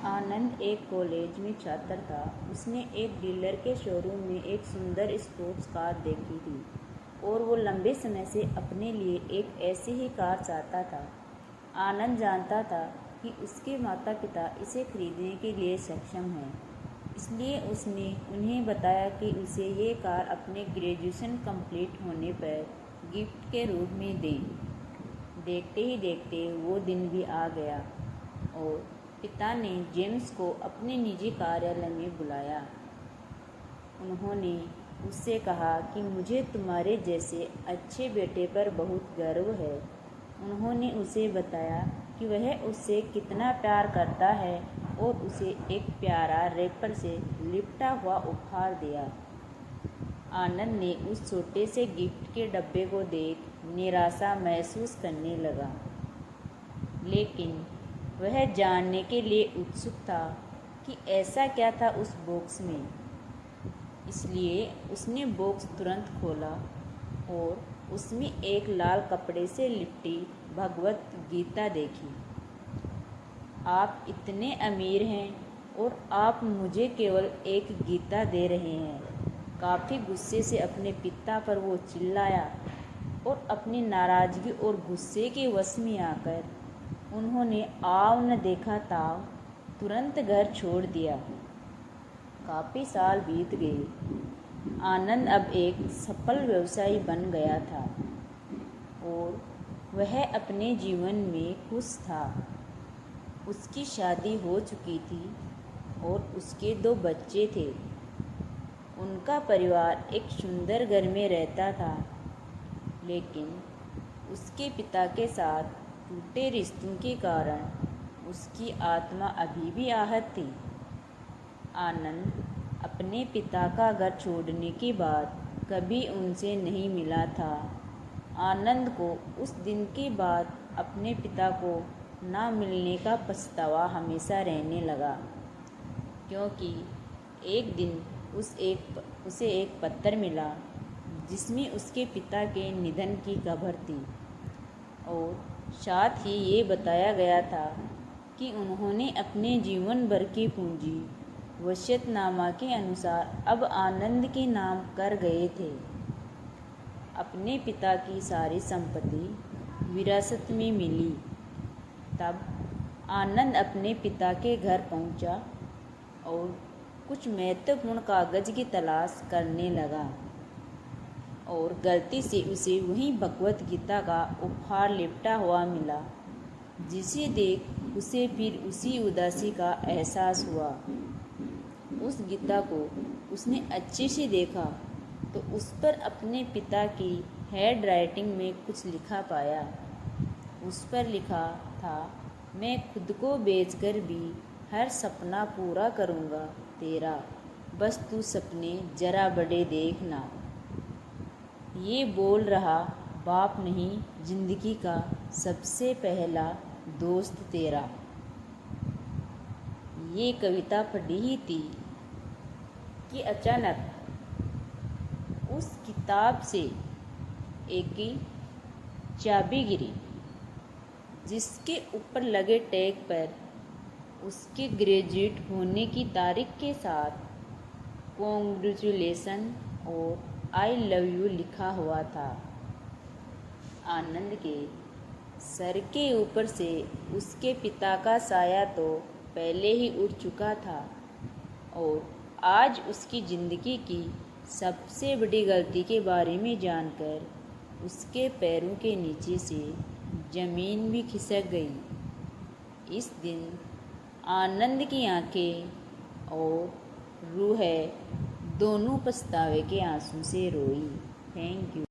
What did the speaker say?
आनंद एक कॉलेज में छात्र था। उसने एक डीलर के शोरूम में एक सुंदर स्पोर्ट्स कार देखी थी और वो लंबे समय से अपने लिए एक ऐसी ही कार चाहता था। आनंद जानता था कि उसके माता पिता इसे खरीदने के लिए सक्षम हैं, इसलिए उसने उन्हें बताया कि उसे ये कार अपने ग्रेजुएशन कंप्लीट होने पर गिफ्ट के रूप में दें। देखते ही देखते वो दिन भी आ गया और पिता ने जेम्स को अपने निजी कार्यालय में बुलाया। उन्होंने उससे कहा कि मुझे तुम्हारे जैसे अच्छे बेटे पर बहुत गर्व है। उन्होंने उसे बताया कि वह उससे कितना प्यार करता है और उसे एक प्यारा रैपर से लिपटा हुआ उपहार दिया। आनंद ने उस छोटे से गिफ्ट के डब्बे को देख निराशा महसूस करने लगा, लेकिन वह जानने के लिए उत्सुक था कि ऐसा क्या था उस बॉक्स में। इसलिए उसने बॉक्स तुरंत खोला और उसमें एक लाल कपड़े से लिपटी भगवत गीता देखी। आप इतने अमीर हैं और आप मुझे केवल एक गीता दे रहे हैं। काफ़ी गुस्से से अपने पिता पर वो चिल्लाया और अपनी नाराज़गी और गुस्से के वश में आकर उन्होंने आव न देखा ताव तुरंत घर छोड़ दिया। काफ़ी साल बीत गए। आनंद अब एक सफल व्यवसायी बन गया था और वह अपने जीवन में खुश था। उसकी शादी हो चुकी थी और उसके 2 बच्चे थे। उनका परिवार एक सुंदर घर में रहता था, लेकिन उसके पिता के साथ टूटे रिश्तों के कारण उसकी आत्मा अभी भी आहत थी। आनंद अपने पिता का घर छोड़ने के बाद कभी उनसे नहीं मिला था। आनंद को उस दिन के बाद अपने पिता को ना मिलने का पछतावा हमेशा रहने लगा, क्योंकि एक दिन उसे एक पत्र मिला जिसमें उसके पिता के निधन की खबर थी और साथ ही ये बताया गया था कि उन्होंने अपने जीवन भर की पूंजी वसीयतनामा के अनुसार अब आनंद के नाम कर गए थे। अपने पिता की सारी संपत्ति विरासत में मिली। तब आनंद अपने पिता के घर पहुंचा और कुछ महत्वपूर्ण कागज की तलाश करने लगा और गलती से उसे वहीं भगवत गीता का उपहार लिपटा हुआ मिला, जिसे देख उसे फिर उसी उदासी का एहसास हुआ। उस गीता को उसने अच्छे से देखा तो उस पर अपने पिता की हैंड राइटिंग में कुछ लिखा पाया। उस पर लिखा था, मैं खुद को बेचकर भी हर सपना पूरा करूँगा तेरा, बस तू सपने जरा बड़े देखना। ये बोल रहा बाप नहीं, जिंदगी का सबसे पहला दोस्त तेरा। ये कविता पढ़ी ही थी कि अचानक उस किताब से एक चाबी गिरी, जिसके ऊपर लगे टैग पर उसके ग्रेजुएट होने की तारीख के साथ कॉन्ग्रेचुलेसन और आई लव यू लिखा हुआ था। आनंद के सर के ऊपर से उसके पिता का साया तो पहले ही उड़ चुका था और आज उसकी ज़िंदगी की सबसे बड़ी गलती के बारे में जानकर उसके पैरों के नीचे से ज़मीन भी खिसक गई। इस दिन आनंद की आंखें और रूह दोनों पछतावे के आंसू से रोई। Thank you.